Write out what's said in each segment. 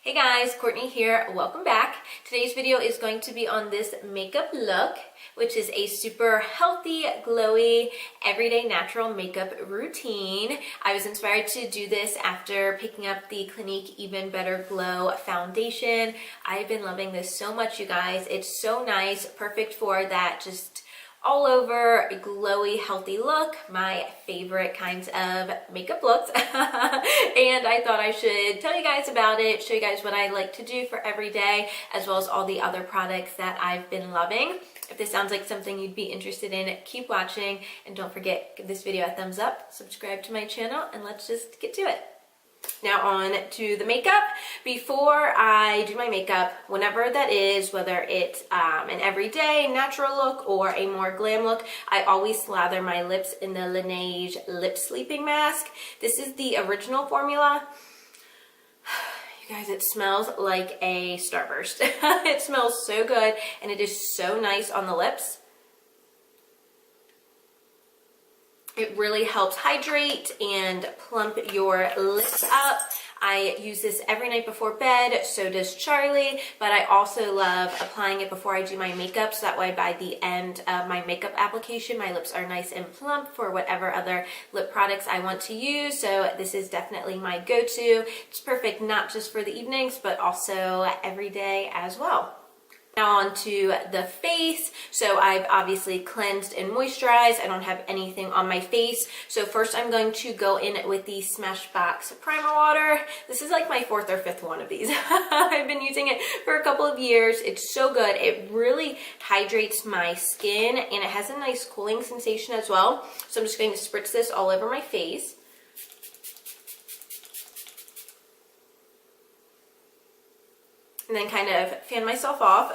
Hey guys, Courtney here. Welcome back. Today's video is going to be on this makeup look, which is a super healthy, glowy, everyday natural makeup routine. I was inspired to do this after picking up the Clinique Even Better Glow foundation. I've been loving this so much, you guys. It's so nice, perfect for that just all over glowy, healthy look, my favorite kinds of makeup looks. And I thought I should tell you guys about it, show you guys what I like to do for every day, as well as all the other products that I've been loving. If this sounds like something you'd be interested in, keep watching, and don't forget, give this video a thumbs up, subscribe to my channel, and let's just get to it. Now on to the makeup. Before I do my makeup, whenever that is, whether it's an everyday natural look or a more glam look, I always slather my lips in the Laneige Lip Sleeping Mask. This is the original formula. You guys, it smells like a Starburst. It smells so good and it is so nice on the lips. It really helps hydrate and plump your lips up. I use this every night before bed, so does Charlie, but I also love applying it before I do my makeup, so that way by the end of my makeup application, my lips are nice and plump for whatever other lip products I want to use. So this is definitely my go-to. It's perfect not just for the evenings, but also every day as well. Now on to the face. So I've obviously cleansed and moisturized. I don't have anything on my face. So first I'm going to go in with the Smashbox primer water. This is like my fourth or fifth one of these. I've been using it for a couple of years. It's so good. It really hydrates my skin and it has a nice cooling sensation as well. So I'm just going to spritz this all over my face. And then kind of fan myself off.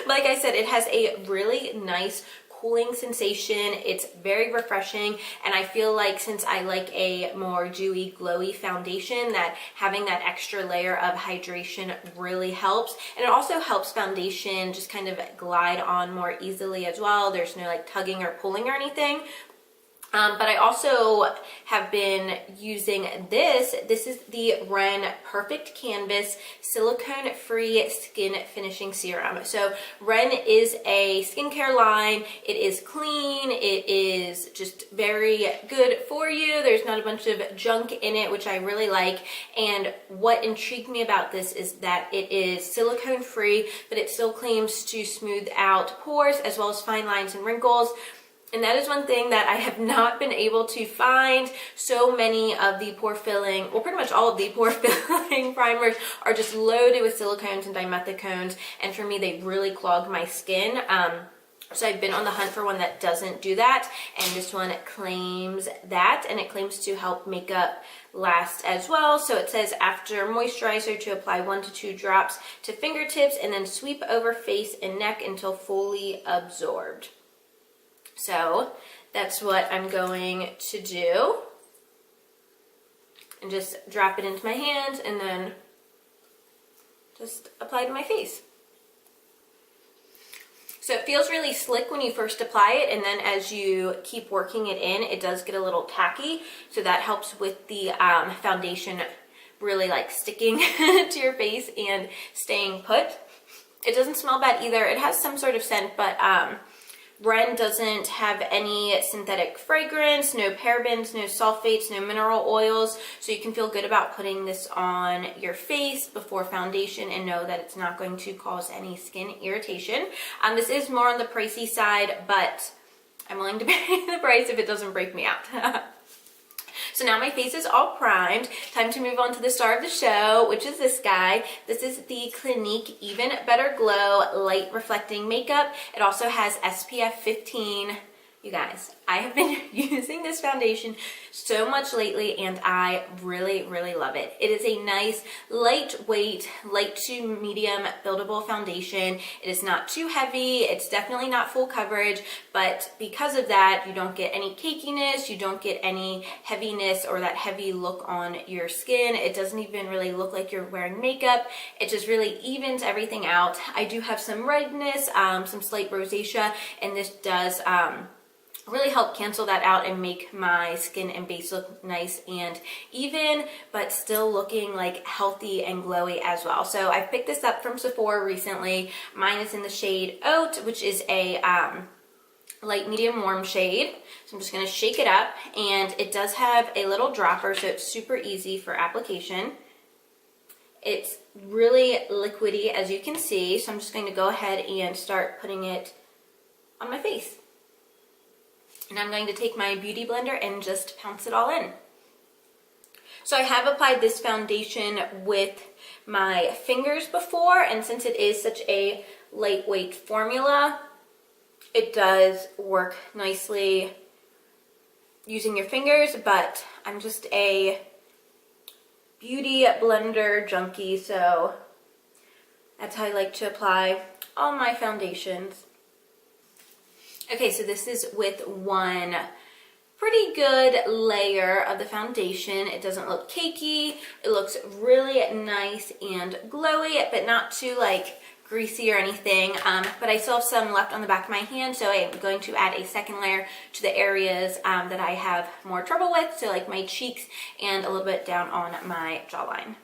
Like I said, it has a really nice cooling sensation. It's very refreshing, and I feel like since I like a more dewy, glowy foundation, that having that extra layer of hydration really helps. And it also helps foundation just kind of glide on more easily as well. There's no like tugging or pulling or anything. But I also have been using this. This is the Ren Perfect Canvas Silicone-Free Skin Finishing Serum. So Ren is a skincare line. It is clean. It is just very good for you. There's not a bunch of junk in it, which I really like. And what intrigued me about this is that it is silicone-free, but it still claims to smooth out pores as well as fine lines and wrinkles. And that is one thing that I have not been able to find. So many of the pore filling, well, pretty much all of the pore filling primers are just loaded with silicones and dimethicones. And for me, they really clog my skin. So I've been on the hunt for one that doesn't do that. And this one claims that, and it claims to help makeup last as well. So it says after moisturizer to apply 1 to 2 drops to fingertips and then sweep over face and neck until fully absorbed. So that's what I'm going to do, and just drop it into my hands and then just apply to my face. So it feels really slick when you first apply it, and then as you keep working it in, it does get a little tacky. So that helps with the foundation really like sticking to your face and staying put. It doesn't smell bad either. It has some sort of scent, but Ren doesn't have any synthetic fragrance, no parabens, no sulfates, no mineral oils, so you can feel good about putting this on your face before foundation and know that it's not going to cause any skin irritation. This is more on the pricey side, but I'm willing to pay the price if it doesn't break me out. So now my face is all primed. Time to move on to the star of the show, which is this guy. This is the Clinique Even Better Glow Light Reflecting Makeup. It also has SPF 15. You guys, I have been using this foundation so much lately and I really, really love it. It is a nice, lightweight, light to medium buildable foundation. It is not too heavy. It's definitely not full coverage, but because of that, you don't get any cakiness, you don't get any heaviness or that heavy look on your skin. It doesn't even really look like you're wearing makeup. It just really evens everything out. I do have some redness, some slight rosacea, and this does really help cancel that out and make my skin and base look nice and even, but still looking like healthy and glowy as well. So I picked this up from Sephora recently. Mine is in the shade Oat, which is a light medium warm shade. So I'm just going to shake it up, and it does have a little dropper, so it's super easy for application. It's really liquidy, as you can see, so I'm just going to go ahead and start putting it on my face. And I'm going to take my beauty blender and just pounce it all in. So I have applied this foundation with my fingers before, and since it is such a lightweight formula, it does work nicely using your fingers, but I'm just a beauty blender junkie, so that's how I like to apply all my foundations. Okay, so this is with one pretty good layer of the foundation. It doesn't look cakey. It looks really nice and glowy, but not too like greasy or anything. But I still have some left on the back of my hand, so I'm going to add a second layer to the areas that I have more trouble with, so like my cheeks and a little bit down on my jawline.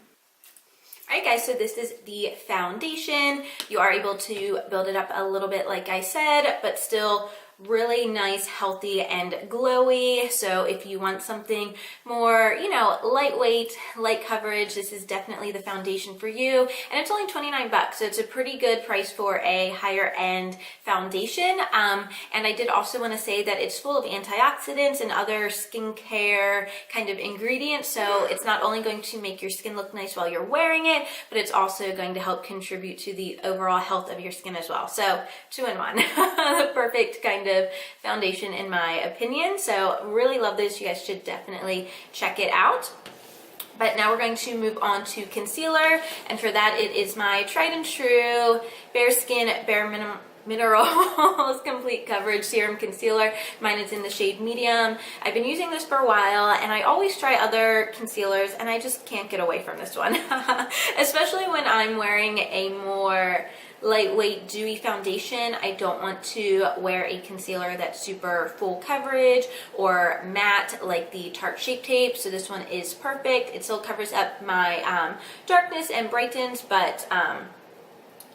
Alright guys, so this is the foundation. You are able to build it up a little bit like I said, but still really nice, healthy, and glowy. So if you want something more, you know, lightweight, light coverage, this is definitely the foundation for you. And it's only 29 bucks, so it's a pretty good price for a higher end foundation. And I did also want to say that it's full of antioxidants and other skincare kind of ingredients. So it's not only going to make your skin look nice while you're wearing it, but it's also going to help contribute to the overall health of your skin as well. So 2-in-1, the perfect kind of foundation in my opinion. So really love this. You guys should definitely check it out. But now we're going to move on to concealer, and for that it is my tried and true Bare Skin Bare Minerals Complete Coverage Serum Concealer. Mine is in the shade medium. I've been using this for a while, and I always try other concealers, and I just can't get away from this one. Especially when I'm wearing a more lightweight dewy foundation. I don't want to wear a concealer that's super full coverage or matte like the Tarte Shape Tape, so this one is perfect. It still covers up my darkness and brightens, but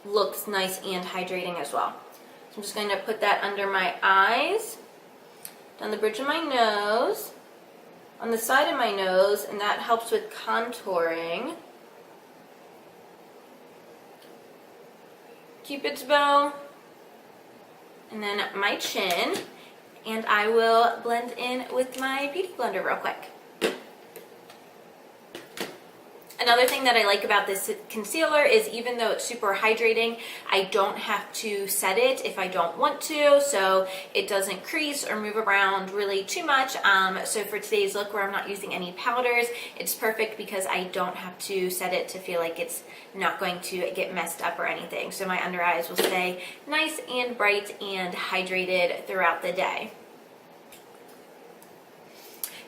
looks nice and hydrating as well. So I'm just going to put that under my eyes, down the bridge of my nose, on the side of my nose, and that helps with contouring. Cupid's bow, and then my chin, and I will blend in with my beauty blender real quick. Another thing that I like about this concealer is even though it's super hydrating, I don't have to set it if I don't want to, so it doesn't crease or move around really too much. So for today's look where I'm not using any powders, it's perfect because I don't have to set it to feel like it's not going to get messed up or anything. So my under eyes will stay nice and bright and hydrated throughout the day.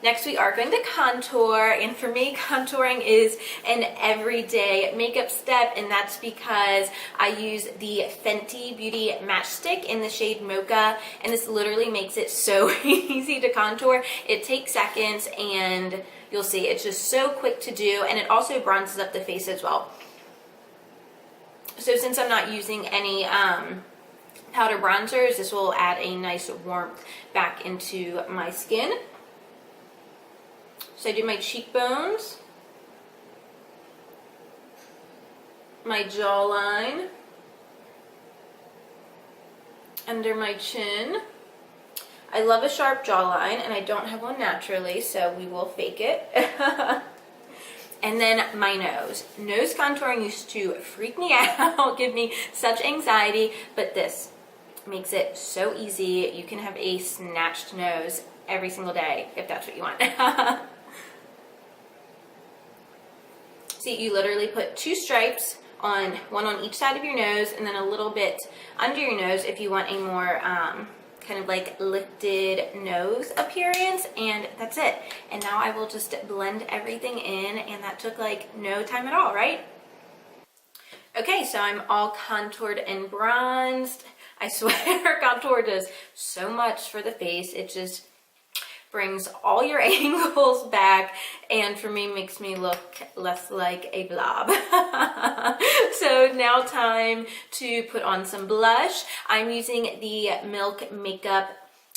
Next, we are going to contour, and for me, contouring is an everyday makeup step, and that's because I use the Fenty Beauty Matchstick in the shade Mocha, and this literally makes it so easy to contour. It takes seconds, and you'll see it's just so quick to do, and it also bronzes up the face as well. So since I'm not using any powder bronzers, this will add a nice warmth back into my skin. So I do my cheekbones, my jawline, under my chin. I love a sharp jawline, and I don't have one naturally, so we will fake it. And then my nose. Nose contouring used to freak me out, give me such anxiety, but this makes it so easy. You can have a snatched nose every single day if that's what you want. See, you literally put 2 stripes on, one on each side of your nose, and then a little bit under your nose if you want a more kind of like lifted nose appearance, and that's it. And now I will just blend everything in, and that took like no time at all, right? Okay, so I'm all contoured and bronzed. I swear contour does so much for the face. It just brings all your angles back, and for me makes me look less like a blob. So now time to put on some blush. I'm using the Milk Makeup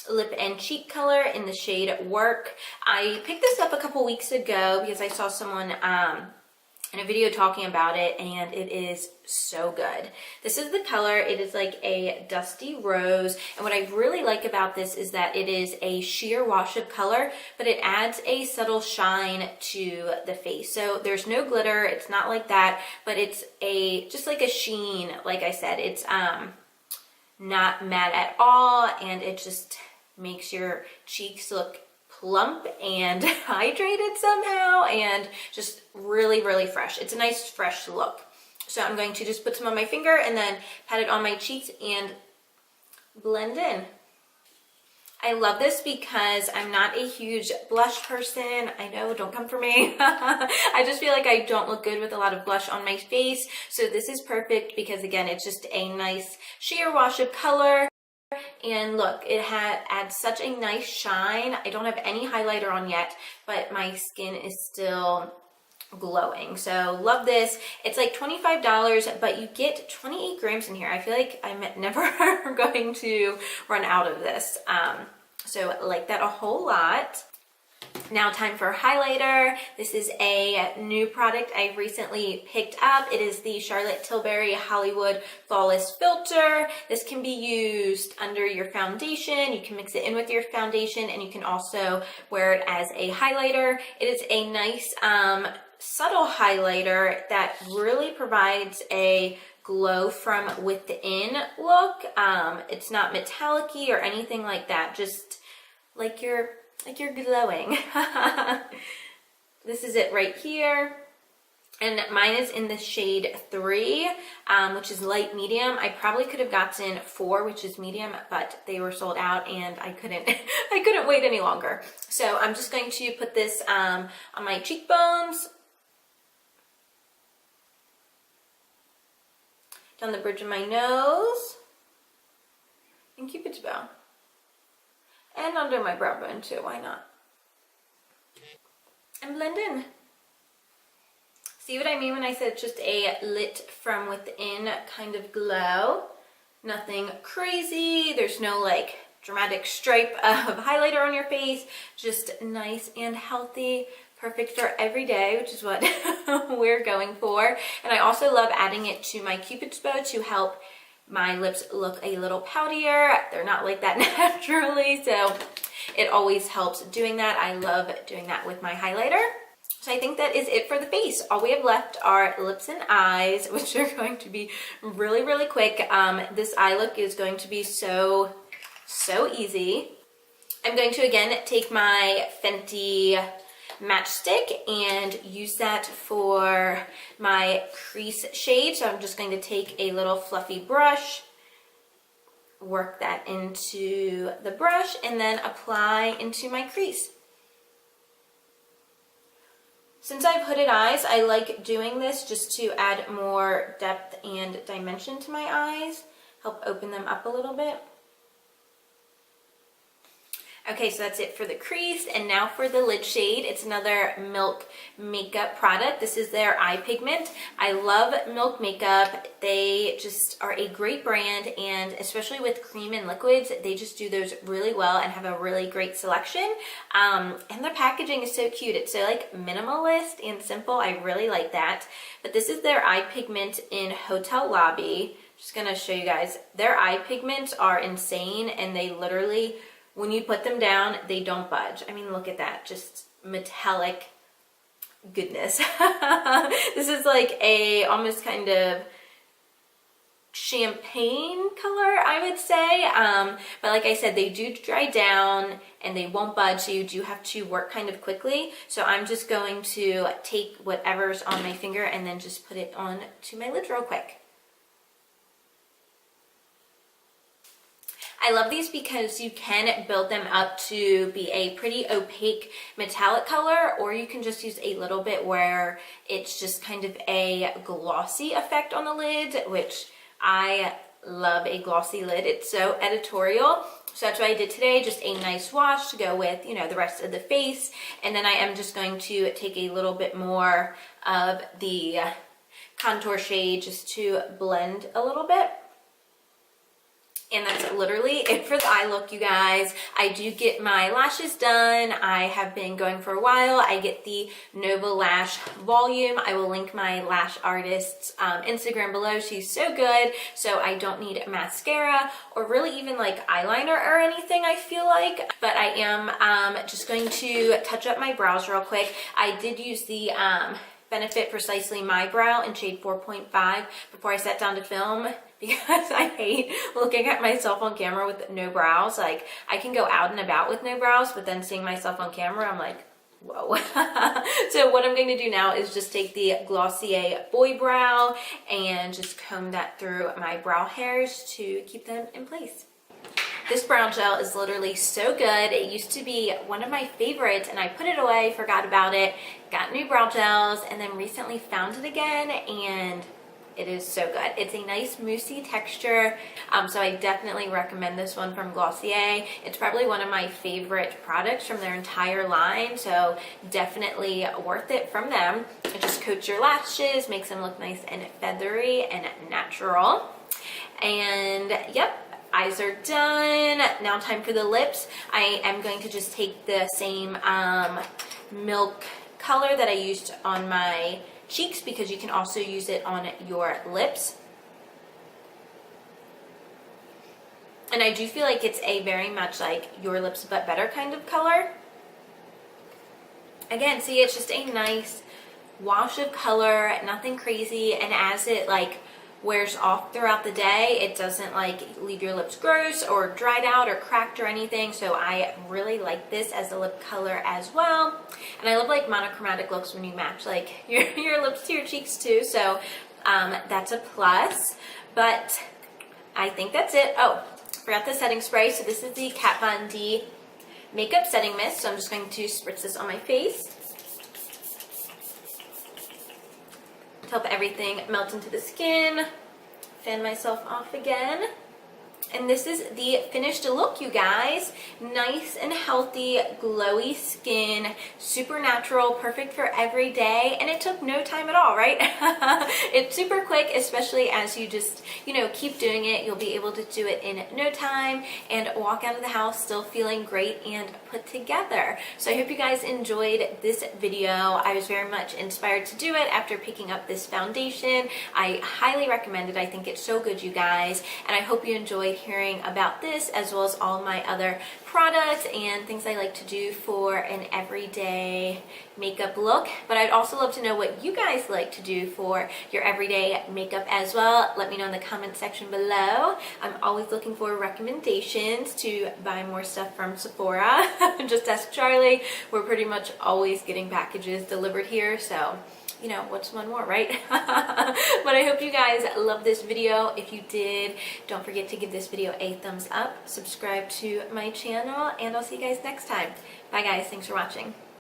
lip and cheek color in the shade Work. I picked this up a couple weeks ago because I saw someone in a video talking about it, and it is so good. This is the color. It is like a dusty rose, and what I really like about this is that it is a sheer wash of color, but it adds a subtle shine to the face. So there's no glitter, it's not like that, but it's just like a sheen. Like I said, it's not matte at all, and it just makes your cheeks look plump and hydrated somehow, and just really, really fresh. It's a nice fresh look. So I'm going to just put some on my finger and then pat it on my cheeks and blend in. I love this because I'm not a huge blush person. I know, don't come for me. I just feel like I don't look good with a lot of blush on my face. So this is perfect because, again, it's just a nice sheer wash of color. And look, it adds such a nice shine. I don't have any highlighter on yet, but my skin is still glowing. So love this. It's like $25, but you get 28 grams in here. I feel like I'm never going to run out of this. So I like that a whole lot. Now time for highlighter. This is a new product I recently picked up. It is the Charlotte Tilbury Hollywood Flawless Filter. This can be used under your foundation. You can mix it in with your foundation, and you can also wear it as a highlighter. It is a nice subtle highlighter that really provides a glow from within look. It's not metallic-y or anything like that, just like you're glowing. This is it right here. And mine is in the shade 3, which is light medium. I probably could have gotten 4, which is medium, but they were sold out and I couldn't wait any longer. So I'm just going to put this on my cheekbones, down the bridge of my nose, and Cupid's bow. And under my brow bone too, why not? And blend in. See what I mean when I said it's just a lit from within kind of glow? Nothing crazy, there's no like dramatic stripe of highlighter on your face, just nice and healthy, perfect for every day, which is what we're going for. And I also love adding it to my Cupid's bow to help my lips look a little poutier. They're not like that naturally, so it always helps doing that. I love doing that with my highlighter. So I think that is it for the face. All we have left are lips and eyes, which are going to be really, really quick. This eye look is going to be so easy. I'm going to, again, take my Fenty matchstick and use that for my crease shade. So I'm just going to take a little fluffy brush, work that into the brush, and then apply into my crease. Since I have hooded eyes, I like doing this just to add more depth and dimension to my eyes, help open them up a little bit. Okay, so that's it for the crease, and now for the lid shade. It's another Milk Makeup product. This is their eye pigment. I love Milk Makeup. They just are a great brand, and especially with cream and liquids, they just do those really well and have a really great selection. And their packaging is so cute. It's so like minimalist and simple. I really like that. But this is their eye pigment in Hotel Lobby. Just gonna show you guys. Their eye pigments are insane, and they literally, when you put them down, they don't budge. I mean, look at that, just metallic goodness. This is like a almost kind of champagne color, I would say. But like I said, they do dry down and they won't budge, so you do have to work kind of quickly. So I'm just going to take whatever's on my finger and then just put it on to my lids real quick. I love these because you can build them up to be a pretty opaque metallic color, or you can just use a little bit where it's just kind of a glossy effect on the lid, which I love a glossy lid. It's so editorial. So that's what I did today, just a nice wash to go with, you know, the rest of the face. And then I am just going to take a little bit more of the contour shade just to blend a little bit. And that's literally it for the eye look, you guys. I do get my lashes done. I have been going for a while. I get the NovaLash volume. I will link my lash artist's Instagram below. She's so good. So I don't need mascara or really even like eyeliner or anything, I feel like. But I am just going to touch up my brows real quick. I did use the Benefit Precisely My Brow in shade 4.5 before I sat down to film, because I hate looking at myself on camera with no brows. Like, I can go out and about with no brows, but then seeing myself on camera, I'm like, whoa. So what I'm going to do now is just take the Glossier Boy Brow and just comb that through my brow hairs to keep them in place. This brow gel is literally so good. It used to be one of my favorites and I put it away, forgot about it, got new brow gels, and then recently found it again, and it is so good. It's a nice moussey texture, so I definitely recommend this one from Glossier. It's probably one of my favorite products from their entire line, so definitely worth it from them. It just coats your lashes, makes them look nice and feathery and natural. And yep, eyes are done. Now time for the lips. I am going to just take the same milk color that I used on my cheeks, because you can also use it on your lips. And I do feel like it's a very much like Your Lips But Better kind of color. Again, see, it's just a nice wash of color, nothing crazy, and as it like wears off throughout the day, it doesn't like leave your lips gross or dried out or cracked or anything. So I really like this as a lip color as well. And I love like monochromatic looks when you match like your lips to your cheeks too. So that's a plus. But I think that's it. Oh, forgot the setting spray. So this is the Kat Von D Makeup Setting Mist. So I'm just going to spritz this on my face to help everything melt into the skin. Fan myself off again. And this is the finished look, you guys. Nice and healthy, glowy skin, super natural, perfect for every day, and it took no time at all, right? It's super quick, especially as you just, you know, keep doing it. You'll be able to do it in no time and walk out of the house still feeling great and put together. So I hope you guys enjoyed this video. I was very much inspired to do it after picking up this foundation. I highly recommend it. I think it's so good, you guys, and I hope you enjoyed hearing about this as well as all my other products and things I like to do for an everyday makeup look. But I'd also love to know what you guys like to do for your everyday makeup as well. Let me know in the comment section below. I'm always looking for recommendations to buy more stuff from Sephora. Just ask Charlie. We're pretty much always getting packages delivered here, so you know, what's one more, right? But I hope you guys loved this video. If you did, don't forget to give this video a thumbs up, subscribe to my channel, and I'll see you guys next time. Bye guys, thanks for watching.